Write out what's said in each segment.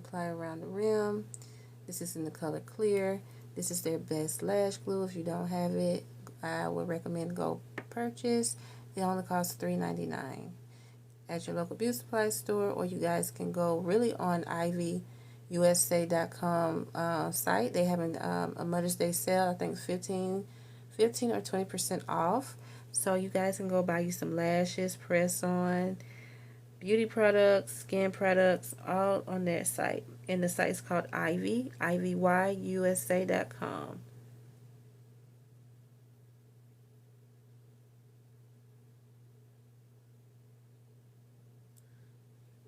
apply around the rim. This is in the color clear. This is their best lash glue. If you don't have it, I would recommend go purchase. It only costs $3.99 at your local beauty supply store, or you guys can go really on ivyusa.com site. They have a Mother's Day sale. I think 15 or 20% off. So you guys can go buy you some lashes, press on, beauty products, skin products, all on their site. And the site is called ivyusa.com.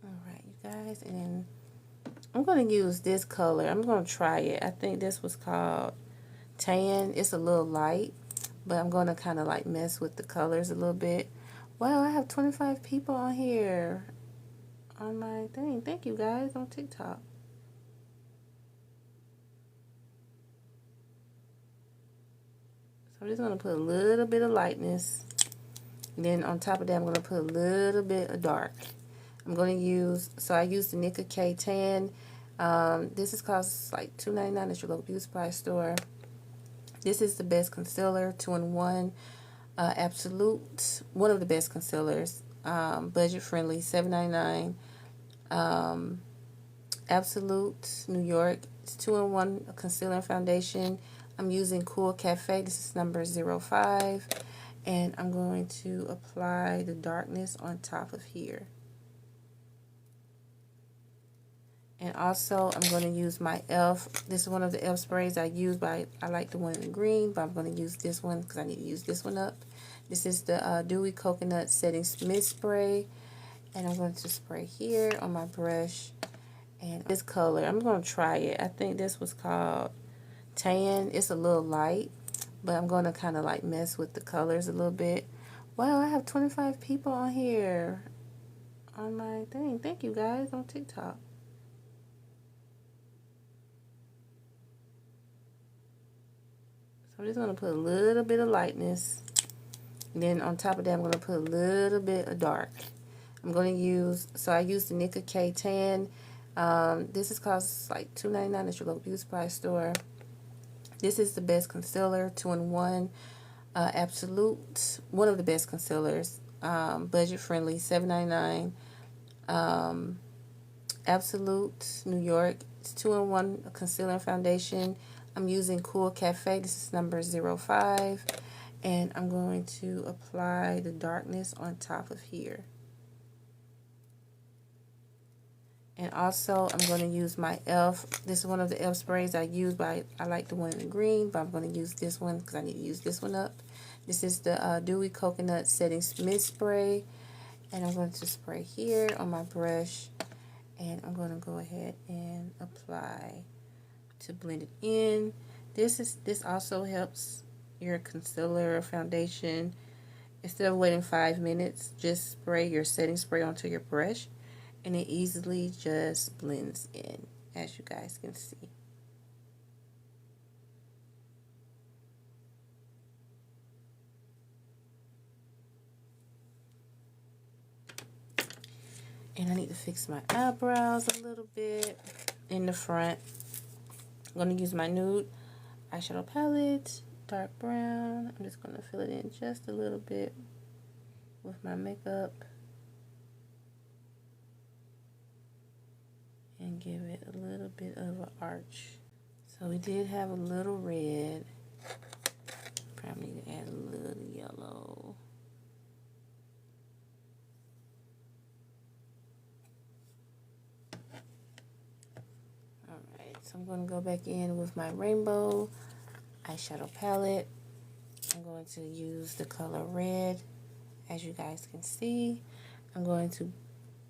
Alright, you guys, and then I'm going to use this color. I'm going to try it. I think this was called Tan. It's a little light, but I'm going to kind of like mess with the colors a little bit. Wow, I have 25 people on here on my thing. Thank you guys on TikTok. So I'm just going to put a little bit of lightness. And then on top of that, I'm going to put a little bit of dark. I'm going to use, so I used the Nicka K Tan. This is costs like $2.99 at your local beauty supply store. This is the best concealer, 2-in-1, absolute, one of the best concealers, budget friendly, $7.99. Absolute New York, it's 2-in-1 concealer and foundation. I'm using Cool Cafe. This is number 05, and I'm going to apply the darkness on top of here. And also, I'm going to use my e.l.f. This is one of the e.l.f. sprays I use, but I like the one in green, but I'm going to use this one because I need to use this one up. This is the Dewy Coconut Setting Mist Spray. And I'm going to spray here on my brush. And this color, I'm going to try it. I think this was called Tan. It's a little light, but I'm going to kind of like mess with the colors a little bit. Wow, I have 25 people on here on my thing. Thank you guys on TikTok. So I'm just going to put a little bit of lightness. And then on top of that, I'm going to put a little bit of dark. I'm going to use, so I used the Nicka K Tan. This is costs like $2.99 at your local beauty supply store. This is the best concealer, 2-in-1, absolute, one of the best concealers, budget friendly, $7.99. Absolute New York, it's 2-in-1 concealer and foundation. I'm using Cool Cafe. This is number 05, and I'm going to apply the darkness on top of here. And also, I'm going to use my e.l.f. This is one of the e.l.f. sprays I use, but I like the one in green, but I'm going to use this one because I need to use this one up. This is the Dewy Coconut Setting Mist Spray. And I'm going to spray here on my brush. And I'm going to go ahead and apply to blend it in. This also helps your concealer or foundation. Instead of waiting 5 minutes, just spray your setting spray onto your brush, and it easily just blends in, as you guys can see. And I need to fix my eyebrows a little bit in the front. I'm going to use my nude eyeshadow palette, dark brown. I'm just going to fill it in just a little bit with my makeup and give it a little bit of an arch. So we did have a little red. Probably need to add a little yellow. Alright, so I'm going to go back in with my rainbow eyeshadow palette. I'm going to use the color red, as you guys can see. I'm going to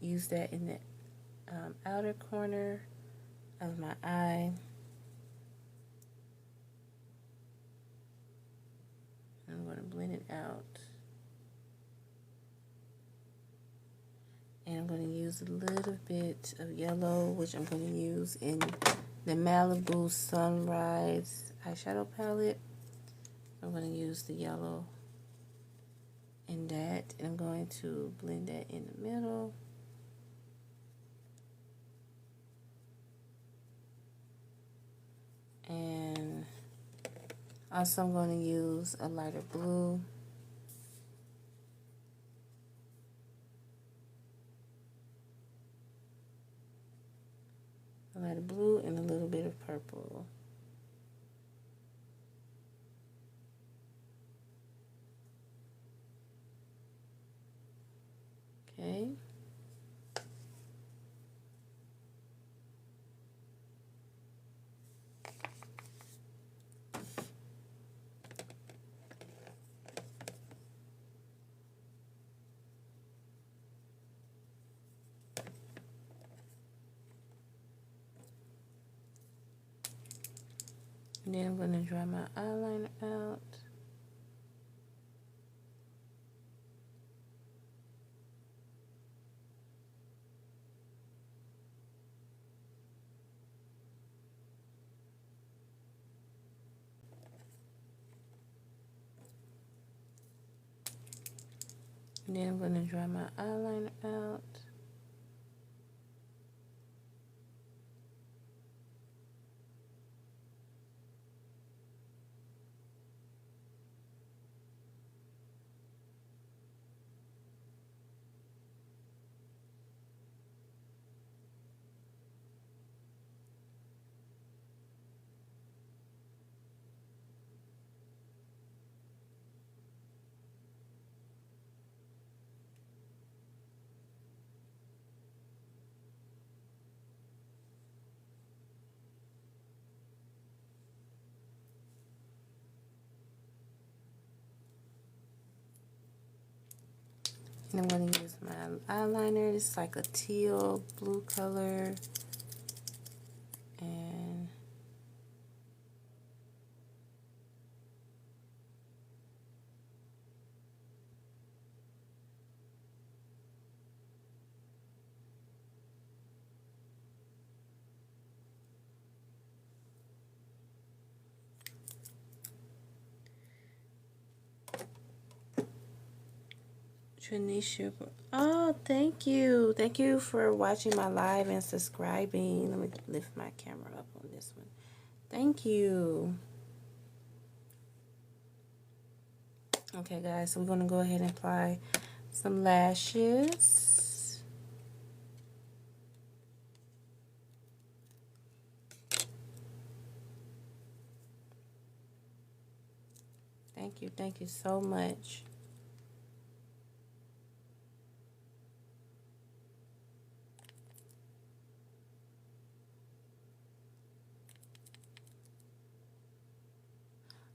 use that in the outer corner of my eye. I'm going to blend it out. And I'm going to use a little bit of yellow, which I'm going to use in the Malibu Sunrise eyeshadow palette. I'm going to use the yellow in that, and I'm going to blend that in the middle. Also, I'm going to use a lighter blue. A lighter blue and a little bit of purple. Okay. And then I'm going to dry my eyeliner out. And then I'm going to dry my eyeliner out. And I'm going to use my eyeliner. It's like a teal blue color. And Tranisha, oh, thank you. Thank you for watching my live and subscribing. Let me lift my camera up on this one. Thank you. Okay, guys, so we're going to go ahead and apply some lashes. Thank you so much.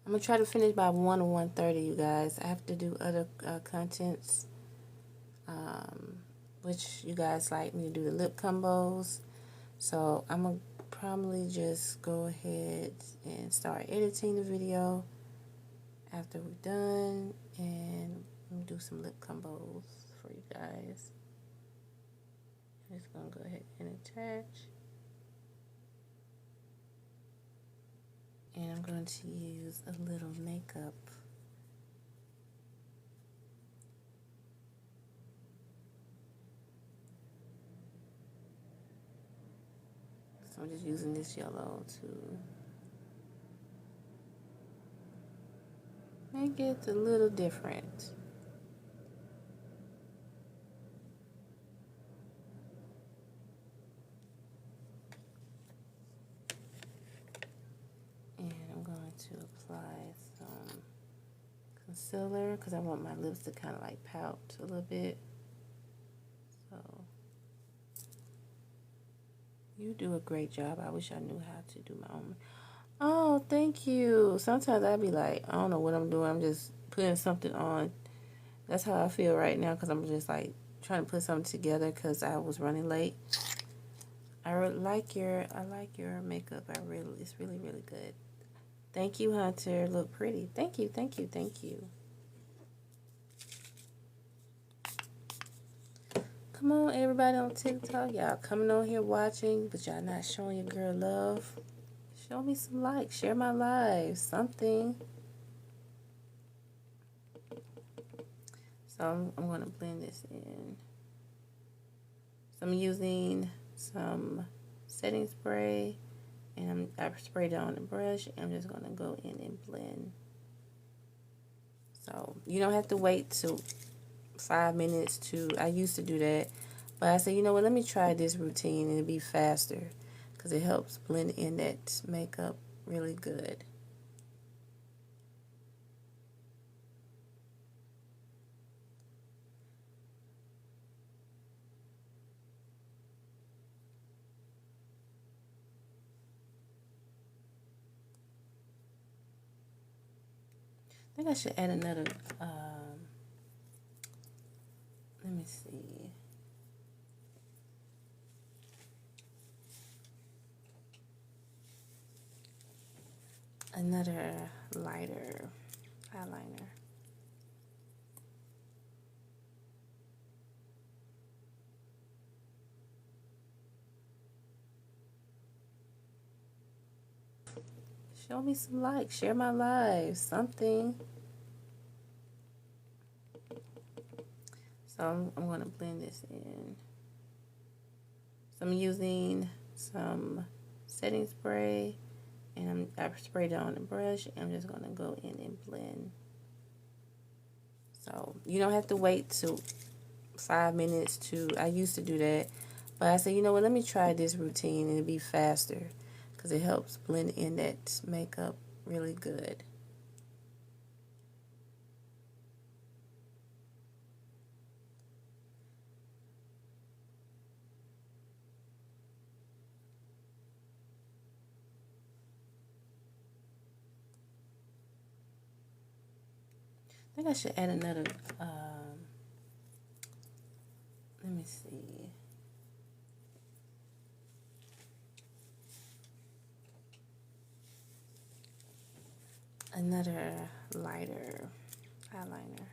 I'm going to try to finish by 1 or 1:30, you guys. I have to do other contents, which you guys like me to do the lip combos. So I'm going to probably just go ahead and start editing the video after we're done, and we'll do some lip combos for you guys. I'm just going to go ahead and attach. And I'm going to use a little makeup. So I'm just using this yellow to make it a little different. And I'm going to apply some concealer because I want my lips to kind of like pout a little bit. So you do a great job. I wish I knew how to do my own. Oh, thank you. Sometimes I'd be like, I don't know what I'm doing. I'm just putting something on. That's how I feel right now because I'm just like trying to put something together because I was running late. I like your makeup. It's really, really good. Thank you, Hunter. Look pretty. Thank you, thank you, thank you. Come on, everybody on TikTok. Y'all coming on here watching, but y'all not showing your girl love. Show me some likes. Share my live. Something. So I'm going to blend this in. So I'm using some setting spray And I sprayed it on the brush. I'm just going to go in and blend. So you don't have to wait till 5 minutes to, I used to do that. But I said, you know what, let me try this routine and it'll be faster. Because it helps blend in that makeup really good. I think I should add another, let me see. Another lighter eyeliner. Show me some likes, share my live, something. So I'm going to blend this in. So I'm using some setting spray, and I sprayed it on the brush. I'm just going to go in and blend. So you don't have to wait till 5 minutes to, I used to do that. But I said, you know what, let me try this routine and it'll be faster. Because it helps blend in that makeup really good. I think I should add another, let me see. Another lighter eyeliner.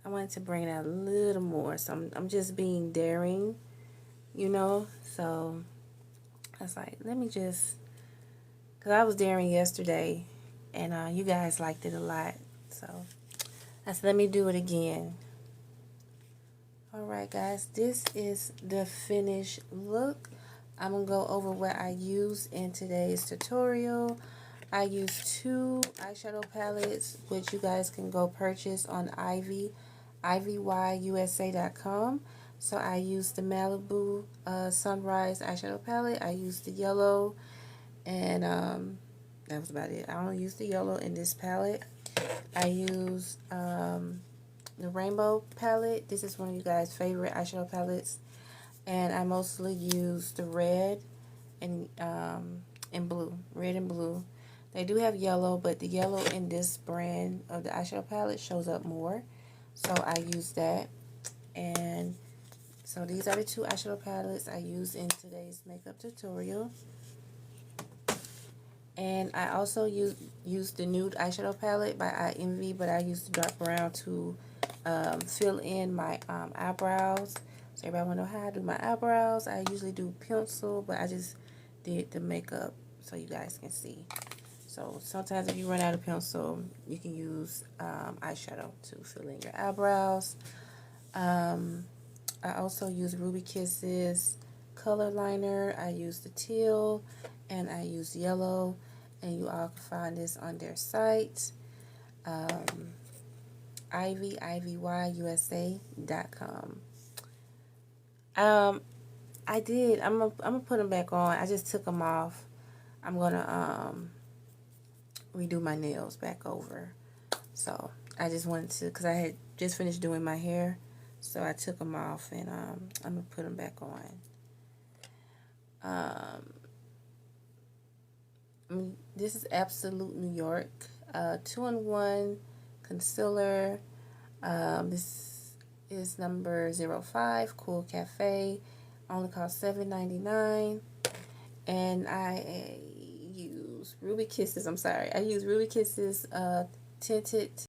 I wanted to bring it out a little more, so I'm just being daring, you know. So I was like, let me just, because I was daring yesterday, and you guys liked it a lot. So I said, let me do it again. Alright guys, this is the finished look. I'm going to go over what I used in today's tutorial. I used two eyeshadow palettes, which you guys can go purchase on ivyusa.com. So I used the Malibu Sunrise eyeshadow palette. I used the yellow, and that was about it. I don't use the yellow in this palette. I used the rainbow palette. This is one of you guys' favorite eyeshadow palettes, and I mostly use the red and blue, red and blue. They do have yellow, but the yellow in this brand of the eyeshadow palette shows up more, so I use that. And so these are the two eyeshadow palettes I used in today's makeup tutorial. And I also used the nude eyeshadow palette by I Envy, but I used the dark brown to fill in my eyebrows. So everybody want to know how I do my eyebrows. I usually do pencil, but I just did the makeup so you guys can see. So sometimes if you run out of pencil, you can use eyeshadow to fill in your eyebrows. I also use Ruby Kisses color liner. I use the teal and I use yellow, and you all can find this on their site, ivyusa.com. I did. I'm gonna put them back on. I just took them off. I'm gonna redo my nails back over. So I just wanted to, because I had just finished doing my hair, so I took them off, and I'm gonna put them back on. This is Absolute New York, 2-in-1 concealer. This is number 05, Cool Cafe. Only cost $7.99. And I use Ruby Kisses. I use Ruby Kisses tinted